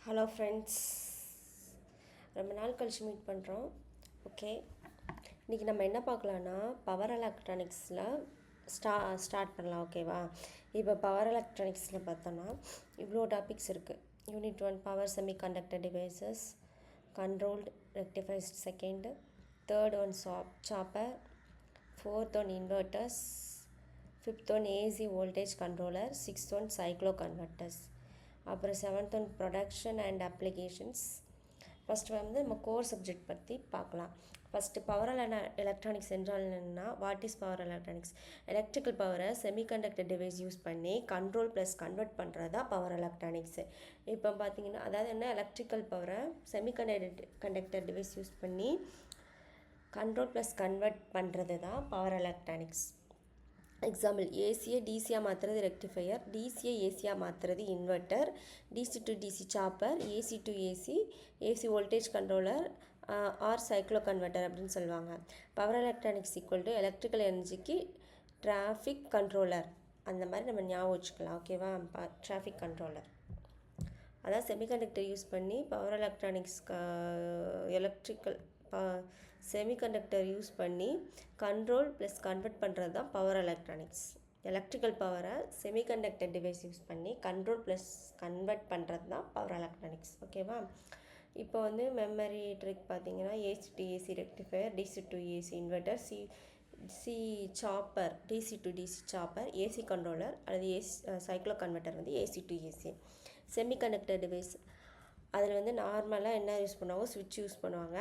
Hello friends, ரொம்ப நாள் கழிச்சு மீட் பண்ணுறோம். ஓகே, இன்றைக்கி நம்ம என்ன பார்க்கலான்னா பவர் எலக்ட்ரானிக்ஸில் ஸ்டார்ட் பண்ணலாம். ஓகேவா? இப்போ பவர் எலக்ட்ரானிக்ஸில் பார்த்தோன்னா இவ்வளோ டாபிக்ஸ் இருக்குது. Unit 1 power semiconductor devices, controlled rectifiers second, third one chopper, fourth one inverters, fifth one AC voltage controller, sixth one cyclo converters, அப்புறம் 7th one production and applications. First வந்து நம்ம core subject பற்றி பார்க்கலாம். First power electronics என்றால் என்னென்னா, what is power electronics? Electrical பவரை semiconductor device use பண்ணி control plus convert பண்ணுறது தான் பவர் எலக்ட்ரானிக்ஸு. இப்போ பார்த்தீங்கன்னா அதாவது என்ன, எலக்ட்ரிக்கல் பவரை செமிகண்டக்டர் டிவைஸ் யூஸ் பண்ணி கண்ட்ரோல் ப்ளஸ் கன்வெர்ட் பண்ணுறது தான் பவர் எலக்ட்ரானிக்ஸ். எக்ஸாம்பிள், ஏசியை டிசியாக மாற்றுறது ரெக்டிஃபையர், டிசியை ஏசியாக மாற்றுறது inverter, DC to DC chopper, AC to AC, AC voltage controller or cyclo converter அப்படின்னு சொல்லுவாங்க. Power electronics equal to electrical எனர்ஜிக்கு டிராஃபிக் கண்ட்ரோலர், அந்த மாதிரி நம்ம ஞாபகம் வச்சுக்கலாம். ஓகேவா? டிராஃபிக் கண்ட்ரோலர் அதான் செமிகண்டக்டர் யூஸ் பண்ணி power electronics electrical semiconductor use பண்ணி கண்ட்ரோல் ப்ளஸ் கன்வெர்ட் பண்ணுறது தான் பவர் எலக்ட்ரானிக்ஸ். எலக்ட்ரிக்கல் பவரை செமிகண்டக்டர் டிவைஸ் யூஸ் பண்ணி கண்ட்ரோல் ப்ளஸ் கன்வெர்ட் பண்ணுறது தான் பவர் எலக்ட்ரானிக்ஸ். ஓகேவா? இப்போ வந்து மெமரி ட்ரிக் பார்த்தீங்கன்னா AC to AC rectifier, DC to AC inverter, C chopper, DC to DC chopper, AC controller அல்லது ஏசி சைக்ளோ கன்வெர்ட்டர் வந்து AC to AC. Semiconductor device அதில் வந்து நார்மலாக என்ன யூஸ் பண்ணுவாங்க, சுவிட்ச் யூஸ் பண்ணுவாங்க.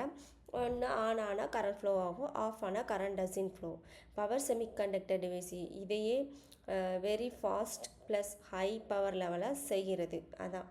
ஒன்று ஆன் ஆனால் கரண்ட் ஃப்ளோ ஆகும், ஆஃப் ஆனால் current doesn't flow. Power semiconductor device இதையே very fast plus high power லெவலாக செய்கிறது. அதான்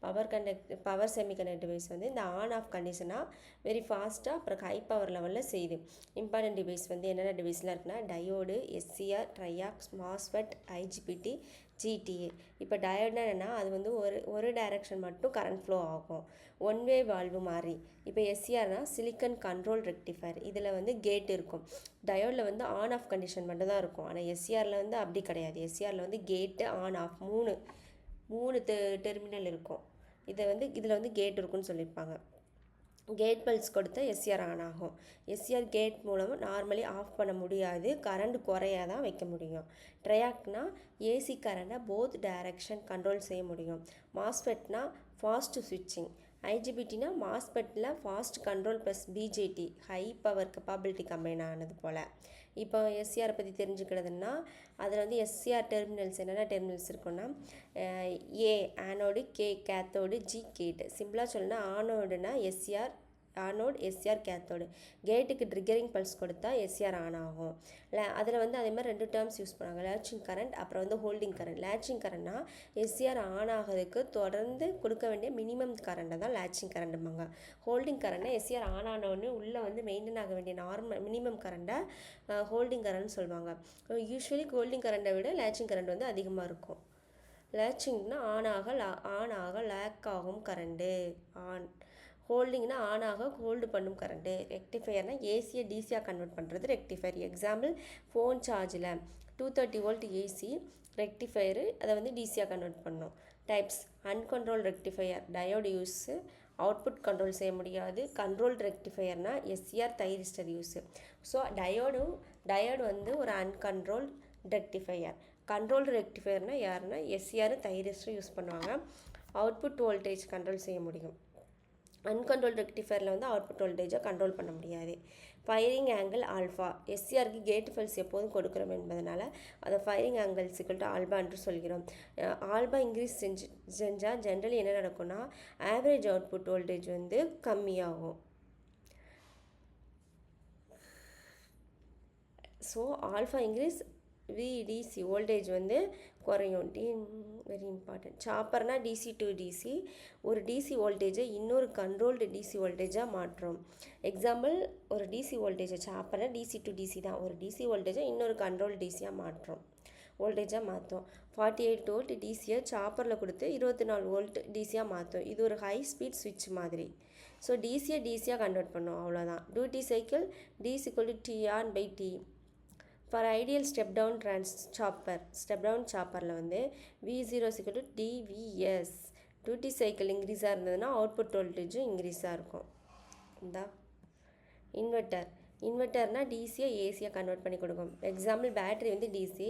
பவர் செமிகண்டக்டர் டிவைஸ் வந்து இந்த ஆன் ஆஃப் கண்டிஷனாக வெரி ஃபாஸ்ட்டாக அப்புறம் ஹை பவர் லெவலில் செய்யுது. இம்பார்ட்டன்ட் டிவைஸ் வந்து என்னென்ன டிவைஸ்லாம் இருக்குன்னா diode, SCR, triacs, MOSFET, IGBT, GTA. இப்போ டயோட்னா என்னென்னா அது வந்து ஒரு டைரக்ஷன் மட்டும் கரண்ட் ஃப்ளோ ஆகும், ஒன் வே வால்வு மாதிரி. இப்போ எஸ்சிஆர்னால் சிலிக்கன் கண்ட்ரோல் ரெக்டிஃபையர், இதில் வந்து கேட் இருக்கும். டயோடில் வந்து ஆன் ஆஃப் கண்டிஷன் மட்டும் தான் இருக்கும். ஆனால் எஸ்சிஆரில் வந்து அப்படி கிடையாது. எஸ்சிஆரில் வந்து கேட்டு ஆன் ஆஃப் மூணு டெர்மினல் இருக்கும். இதில் வந்து கேட் இருக்குன்னு சொல்லியிருப்பாங்க. கேட் பல்ஸ் கொடுத்தா எஸ்சிஆர் ஆன் ஆகும். எஸ்சிஆர் கேட் மூலம் நார்மலி ஆஃப் பண்ண முடியாது, கரண்ட் குறையாக தான் வைக்க முடியும். ட்ரையாக்னா ஏசி கரண்டை போத் டைரக்ஷன் கண்ட்ரோல் செய்ய முடியும். மாஸ்ஃபெட்னா ஃபாஸ்ட் ஸ்விட்சிங். ஐஜிபிடினா மாஸ்பெட்டில் fast control plus BJT high power capability combine ஆனது போல். இப்போ எஸ்சிஆரை பற்றி தெரிஞ்சுக்கிறதுனா அதில் வந்து எஸ்சிஆர் டெர்மினல்ஸ் என்னென்ன டெர்மினல்ஸ் இருக்குன்னா A anode, K cathode, G gate. சிம்பிளாக சொல்லணும்னா ஆனோடுனா எஸ்சிஆர் ஆனோட், எஸ்சிஆர் கேத்தோடு. கேட்டுக்கு ட்ரிகரிங் பல்ஸ் கொடுத்தா எஸ்சிஆர் ஆன் ஆகும். அதில் வந்து அதே மாதிரி 2 டேர்ம்ஸ் யூஸ் பண்ணுவாங்க, லேட்சிங் கரண்ட் அப்புறம் வந்து ஹோல்டிங் கரண்ட். லேட்சிங் கரண்ட்னா எஸ்சிஆர் ஆன் ஆகிறதுக்கு தொடர்ந்து கொடுக்க வேண்டிய மினிமம் கரண்ட்டை தான் லேட்சிங் கரண்ட்டும்பாங்க. ஹோல்டிங் கரண்ட்னா எஸ்சிஆர் ஆன் ஆனோடனே உள்ளே வந்து மெயின்டைன் ஆக வேண்டிய மினிமம் கரண்ட்டை ஹோல்டிங் கரண்ட்னு சொல்லுவாங்க. யூஸ்வலி ஹோல்டிங் கரண்ட்டை விட லேட்சிங் கரண்ட் வந்து அதிகமாக இருக்கும். லேட்சிங்னா ஆன் ஆக லேக் ஆகும் கரண்ட்டு ஆன். ஹோல்டிங்னா ஆன் ஆக ஹோல்டு பண்ணும் கரண்ட்டு. ரெக்டிஃபையர்னா ஏசியை டிசியாக கன்வெர்ட் பண்ணுறது ரெக்டிஃபையர். எக்ஸாம்பிள், ஃபோன் சார்ஜில் 230 வோல்ட் ஏசி ரெக்டிஃபையரு அதை வந்து டிசியாக கன்வெர்ட் பண்ணும். Types, uncontrolled rectifier diode use, output control செய்ய முடியாது. கண்ட்ரோல் ரெக்டிஃபையர்னா SCR thyristor use. So diode வந்து ஒரு அன்கண்ட்ரோல் ரெக்டிஃபையர். கண்ட்ரோல் ரெக்டிஃபையர்னால் யாருன்னா எஸ்சிஆர் தைரிஸ்டர் யூஸ் பண்ணுவாங்க. அவுட்புட் வோல்டேஜ் கண்ட்ரோல் செய்ய முடியும். அன்கண்ட்ரோல் ரெக்டிஃபையரில் வந்து அவுட்புட் வோல்டேஜை கண்ட்ரோல் பண்ண முடியாது. ஃபயரிங் ஆங்கிள் ஆல்ஃபா, எஸ்சிஆருக்கு கேட் ஃபல்ஸ் எப்போதும் கொடுக்குறோம் என்பதனால அதை ஃபயரிங் ஆங்கிள் = ஆல்பா என்று சொல்கிறோம். ஆல்பா இன்க்ரீஸ் செஞ்சால் ஜென்ரலி என்ன நடக்கும்னா ஆவரேஜ் அவுட்புட் வோல்டேஜ் வந்து கம்மியாகும். So alpha increase VDC voltage வந்து குறையும். Very important. சாப்பர்னா டிசி டு டிசி, ஒரு டிசி வோல்டேஜை இன்னொரு கண்ட்ரோல்டு டிசி வோல்டேஜாக மாற்றும். எக்ஸாம்பிள், ஒரு டிசி வோல்டேஜை சாப்பர்னா டிசி டு டிசி தான், ஒரு டிசி வோல்டேஜை இன்னொரு கண்ட்ரோல் டிசியாக மாற்றும், வோல்டேஜாக மாற்றும். 48 வோல்ட் டிசியை சாப்பரில் கொடுத்து 24 வோல்ட் டிசியாக மாற்றும். இது ஒரு ஹை ஸ்பீட் ஸ்விட்ச் மாதிரி. ஸோ டிசியை டிசியாக கன்வெர்ட் பண்ணும், அவ்வளோதான். Duty cycle D = T(on/T). For ideal step down சாப்பரில் வந்து V0 = dVs, டியூட்டி சைக்கிள் இன்க்ரீஸாக இருந்ததுன்னா அவுட்புட் வோல்டேஜும் இன்க்ரீஸாக இருக்கும். இந்த இன்வெர்ட்டர்னால் டிசியை ஏசியாக கன்வெர்ட் பண்ணி கொடுக்கும். எக்ஸாம்பிள் பேட்டரி வந்து டிசி,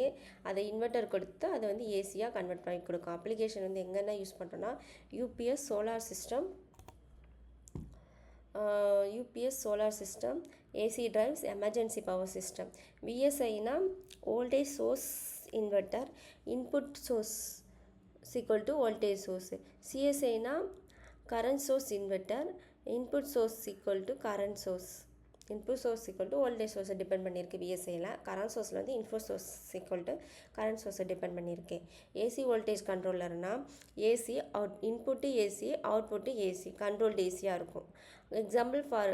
அதை இன்வெர்ட்டர் கொடுத்து அதை வந்து ஏசியாக கன்வெர்ட் பண்ணி கொடுக்கும். அப்ளிகேஷன் வந்து எங்கன்னா யூஸ் பண்ணுறோன்னா UPS solar system, AC drives, emergency power system. விஎஸ்ஐனா voltage source inverter, input source equal to voltage source. CSIனா current source inverter, input source equal to current source. Input source equal to voltage source depend பண்ணியிருக்கு. விஎஸ்ஐயில் current சோர்ஸில் வந்து input source equal to current சோர்ஸை depend பண்ணியிருக்கு. AC voltage கண்ட்ரோலர்னா AC input AC output AC controlled ஏசியாக இருக்கும். Example for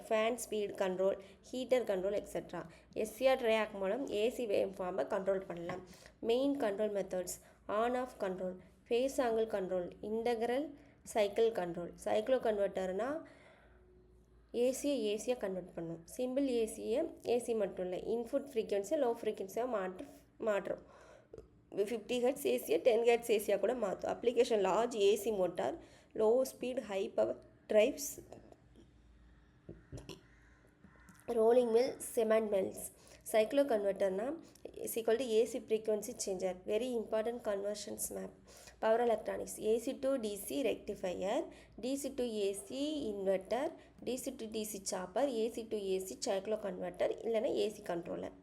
fan speed control, heater control etcetera. SCR triac மூலம் ஏசி வேவ் ஃபார்மை கண்ட்ரோல் பண்ணலாம். Main control methods: on off control, phase angle control, integral cycle control. Cyclo கன்வெர்ட்டர்னால் ஏசியாக convert பண்ணும். Simple AC மட்டும் இல்லை, இன்புட் ஃப்ரீக்வன்சியை லோ ஃப்ரீக்வன்சியாக மாற்றும். 50 hertz ஏசியை 10 ஹெர்ட்ஸ் ஏசியாக கூட மாற்றும். Application large AC motor, low speed high power drives, rolling mill, cement mills. Cyclo கன்வெர்ட்டர்னால் equal to AC frequency changer. Very important conversions map. Power electronics: AC to DC rectifier, DC to AC inverter, DC to DC chopper, AC to AC cyclo converter, இல்லைனா AC கண்ட்ரோலர்.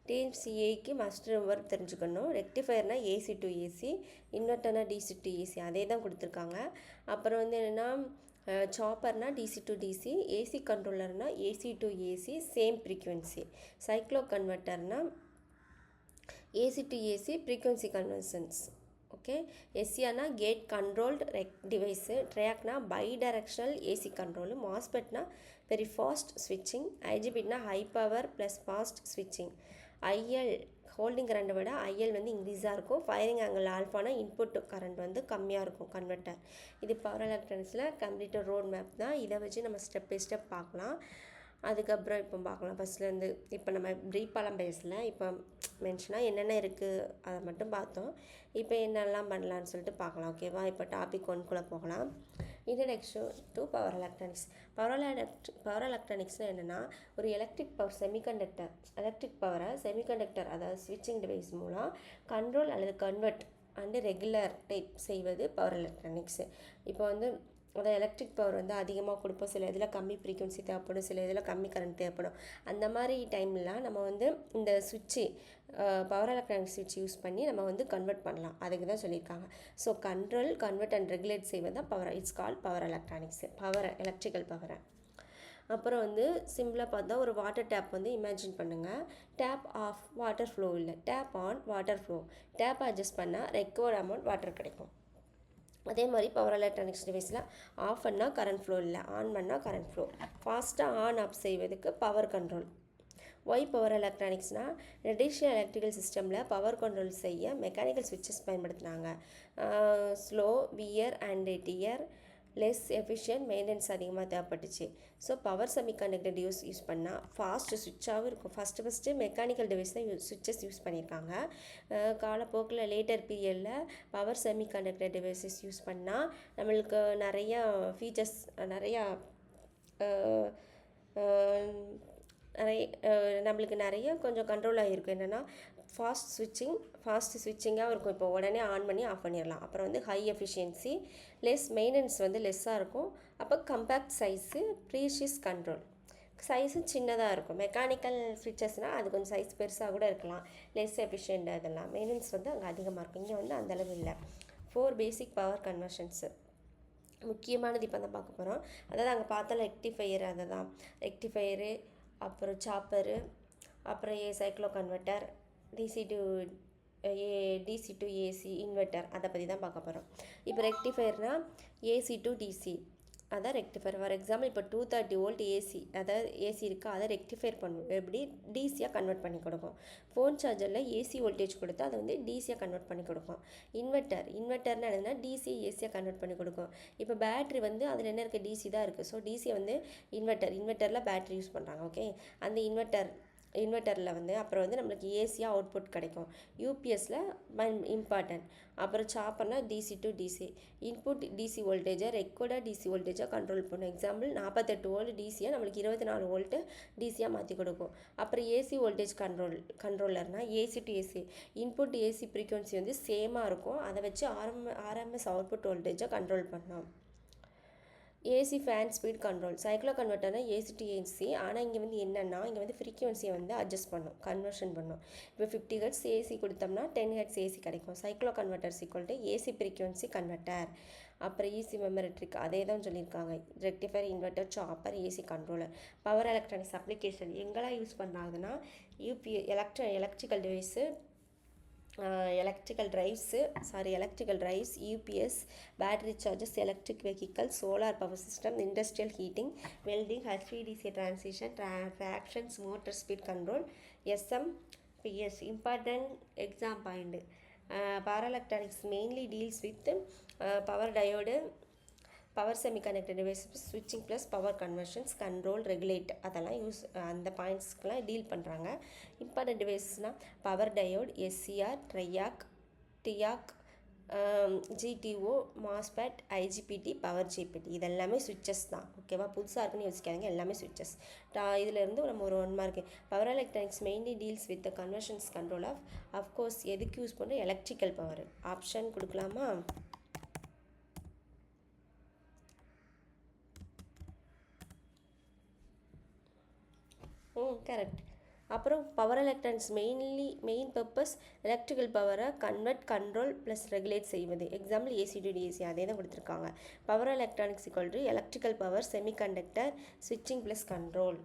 டிஎம்சிஏக்கு master work தெரிஞ்சுக்கணும். ரெக்டிஃபயர்னால் AC to AC, இன்வெர்ட்டர்னா DC to AC, அதே தான் கொடுத்துருக்காங்க. அப்புறம் வந்து என்னென்னா சாப்பர்னால் டிசி டு டிசி, ஏசி கண்ட்ரோலர்னால் AC to AC same frequency. Cyclo கன்வெர்ட்டர்னால் AC to AC frequency conversions. Okay. எஸ்சிஆர்னா கேட் கண்ட்ரோல்டு டிவைஸு. ட்ரையாக்னா பை டைரக்ஷனல் ஏசி கண்ட்ரோலு. மாஸ்பெட்னா வெரி ஃபாஸ்ட் ஸ்விட்சிங். ஐஜிபிட்னா ஹை பவர் ப்ளஸ் ஃபாஸ்ட் ஸ்விட்சிங். ஐஎல் ஹோல்டிங் கரண்ட்டை விட ஐஎல் வந்து இன்க்ரீஸாக இருக்கும். ஃபயரிங் ஆங்கிள் ஆல்ஃபானா இன்புட் கரண்ட் வந்து கம்மியாக இருக்கும் கன்வெர்ட்டர். இது பவர் எலக்ட்ரானிக்ஸில் கம்ப்ளீட்டட் ரோட் மேப் தான். இதை வச்சு நம்ம ஸ்டெப் பை ஸ்டெப் பார்க்கலாம். அதுக்கப்புறம் இப்போ பார்க்கலாம். ஃபஸ்ட்லேருந்து இப்போ நம்ம ப்ரீஃபாலாம் பேசல, இப்போ மென்ஷனாக என்னென்ன இருக்குது அதை மட்டும் பார்த்தோம். இப்போ என்னெல்லாம் பண்ணலான்னு சொல்லிட்டு பார்க்கலாம். ஓகேவா? இப்போ டாபிக் 1குள்ளே போகலாம். Introduction to power electronics. Power எலக்ட்ரானிக்ஸ்னால் என்னென்னா, ஒரு எலக்ட்ரிக் பவரை செமிகண்டக்டர் அதாவது ஸ்விட்சிங் டிவைஸ் மூலம் கண்ட்ரோல் அல்லது கன்வெர்ட் அண்டு ரெகுலர் டைப் செய்வது பவர் எலக்ட்ரானிக்ஸு. இப்போ வந்து அதாவது எலக்ட்ரிக் பவர் வந்து அதிகமாக கொடுப்போம், சில இதில் கம்மி ஃப்ரீக்வன்சி தேவைப்படும், சில இதில் கம்மி கரண்ட் தேவைப்படும். அந்த மாதிரி டைம்லாம் நம்ம வந்து இந்த சுவிட்சு பவர் எலக்ட்ரானிக் சுவிட்ச் யூஸ் பண்ணி நம்ம வந்து கன்வெர்ட் பண்ணலாம். அதுக்கு தான் சொல்லியிருக்காங்க. So control, convert and regulate செய்வது தான் power. It's call power electronics, electrical பவரை. அப்புறம் வந்து சிம்பிளாக பார்த்தா ஒரு வாட்டர் டேப் வந்து இமேஜின் பண்ணுங்கள். டேப் ஆஃப், வாட்டர் ஃப்ளோ இல்லை. Tap on, water flow. Tap adjust பண்ணால் ரெக்வயர்ட் அமௌண்ட் வாட்டர் கிடைக்கும். அதே மாதிரி பவர் எலக்ட்ரானிக்ஸ் டிவைஸில் ஆஃப் பண்ணால் கரண்ட் ஃப்ளோ இல்லை, ஆன் பண்ணால் கரண்ட் ஃப்ளோ. ஃபாஸ்ட்டாக ஆன் ஆஃப் செய்வதுக்கு பவர் கண்ட்ரோல். ஒய் பவர் எலக்ட்ரானிக்ஸ்னால் ட்ரெடிஷ்னல் எலக்ட்ரிக்கல் சிஸ்டமில் பவர் கண்ட்ரோல் செய்ய மெக்கானிக்கல் சுவிட்சஸ் பயன்படுத்தினாங்க. Slow, wear and dear, less efficient, maintenance அதிகமாக தேவைப்பட்டுச்சு. ஸோ பவர் செமிகண்டக்டர் யூஸ் பண்ணால் ஃபாஸ்ட் சுவிட்சாகவும் இருக்கும். ஃபஸ்ட்டு மெக்கானிக்கல் டிவைஸ் தான் சுவிட்சஸ் யூஸ் பண்ணியிருக்காங்க. காலப்போக்கில் லேட்டர் பீரியடில் பவர் செமிகண்டக்டர் டிவைஸஸ் யூஸ் பண்ணால் நம்மளுக்கு நிறையா ஃபீச்சர்ஸ், நம்மளுக்கு நிறைய கொஞ்சம் கண்ட்ரோல் ஆகிருக்கும். என்னென்னா ஃபாஸ்ட் ஸ்விட்சிங்காக இருக்கும். இப்போ உடனே ஆன் பண்ணி ஆஃப் பண்ணிடலாம். அப்புறம் வந்து ஹை எஃபிஷியன்சி, மெயின்டெனன்ஸ் வந்து லெஸ்ஸாக இருக்கும். அப்போ compact size, precious control. Size சின்னதாக இருக்கும். மெக்கானிக்கல் ஸ்விட்சஸ்னால் அது கொஞ்சம் சைஸ் பெருசாக கூட இருக்கலாம். லெஸ் எஃபிஷியன்ட், அதெல்லாம் மெயின்டெனன்ஸ் வந்து அங்கே அதிகமாக இருக்கும். இங்கே வந்து அந்தளவு இல்லை. 4 பேசிக் பவர் கன்வர்ஷன்ஸு முக்கியமானது இப்போ தான் பார்க்க போகிறோம். அதாவது அங்கே பார்த்தா ரெக்டிஃபையர், அதை தான் ரெக்டிஃபையரு, அப்புறம் சாப்பரு, அப்புறம் cycloconverter, DC to AC inverter, அதை பற்றி தான் பார்க்க போகிறோம். இப்போ ரெக்டிஃபையர்னால் ஏசி டு டிசி, அதான் ரெக்டிஃபையர். ஃபார் எக்ஸாம்பிள் இப்போ 230 வோல்ட் ஏசி, அதாவது ஏசி இருக்குது, அதை ரெக்டிஃபையர் பண்ணும். எப்படி? டிசியாக கன்வெர்ட் பண்ணி கொடுக்கும். ஃபோன் சார்ஜரில் ஏசி வோல்டேஜ் கொடுத்து அதை வந்து டிசியாக கன்வெர்ட் பண்ணி கொடுக்கும். இன்வெர்ட்டர்னு என்னன்னா டிசி ஏசியாக கன்வெர்ட் பண்ணி கொடுக்கும். இப்போ பேட்ரி வந்து அதில் என்ன இருக்குது? டிசி தான் இருக்குது. ஸோ டிசியை வந்து இன்வெர்ட்டரில் பேட்ரி யூஸ் பண்ணுறாங்க. ஓகே. அந்த இன்வெர்ட்டரில் வந்து அப்புறம் வந்து நம்மளுக்கு ஏசியாக அவுட்புட் கிடைக்கும். யூபிஎஸ்சில் இம்பார்ட்டன்ட். அப்புறம் சாப்பர்னா DC to DC input DC வோல்டேஜை ரெக்கார்டாக டிசி வோல்டேஜாக கண்ட்ரோல் பண்ணும். எக்ஸாம்பிள் 48 வோல்ட் டிசியாக நம்மளுக்கு 24 வோல்ட்டு டிசியாக மாற்றி கொடுக்கும். அப்புறம் ஏசி வோல்டேஜ் கண்ட்ரோலர்னால் AC to AC input AC frequency வந்து சேமாக இருக்கும். அதை வச்சு ஆர்எம்எஸ் அவுட்புட் வோல்டேஜை கண்ட்ரோல் பண்ணலாம். AC fan speed control cyclo கன்வெர்ட்டர்னா ஏசி டு ஏசி. ஆனால் இங்கே வந்து என்னென்னா இங்கே வந்து ஃப்ரீக்வன்சியை வந்து அட்ஜஸ்ட் பண்ணும், கன்வர்ஷன் பண்ணும். இப்போ 50 ஹெர்ட்ஸ் ஏசி கொடுத்தோம்னா 10 ஹெர்ட்ஸ் ஏசி கிடைக்கும். Cyclo converters equal to AC frequency converter. அப்புறம் ஈசி மெமரி ட்ரிக் அதே தான் சொல்லியிருக்காங்க. Rectifier, inverter, chopper, AC controller. Power electronics application எங்கெல்லாம் யூஸ் பண்ணுறாங்கன்னா electrical device, electrical drives, UPS, battery chargers, electric vehicles, solar power system, industrial heating, welding, HVDC transition, tractions, motor speed control, SMPS. Important exam point. Power electronics mainly deals with power diode, power semiconductor device, ஸ்விட்சிங் plus power conversions, control, regulate அதெல்லாம் அந்த பாயிண்ட்ஸ்க்கெலாம் deal பண்ணுறாங்க. Important டிவைஸ்னால் power diode, SCR, triac, diac, GTO, MOSFET, IGBT, power GBT இதெல்லாமே சுவிட்சஸ் தான். ஓகேவா? புதுசாக இருக்குன்னு யோசிக்காதீங்க, எல்லாமே சுவிட்சஸ். இதிலேருந்து நம்ம ஒரு 1 mark. Power electronics mainly deals with the conversions control of of course எதுக்கு யூஸ் பண்ணுறோம்? Electrical power. ஆப்ஷன் கொடுக்கலாமா? கரெக்ட். அப்புறம் power electronics main purpose electrical பவரை கண்ட்ரோல் ப்ளஸ் ரெகுலேட் செய்வது. எக்ஸாம்பிள் ஏசி டு டிசி அதே தான் கொடுத்துருக்காங்க. Power electronics equal to electrical power, semiconductor, ஸ்விட்சிங் ப்ளஸ் கண்ட்ரோல்.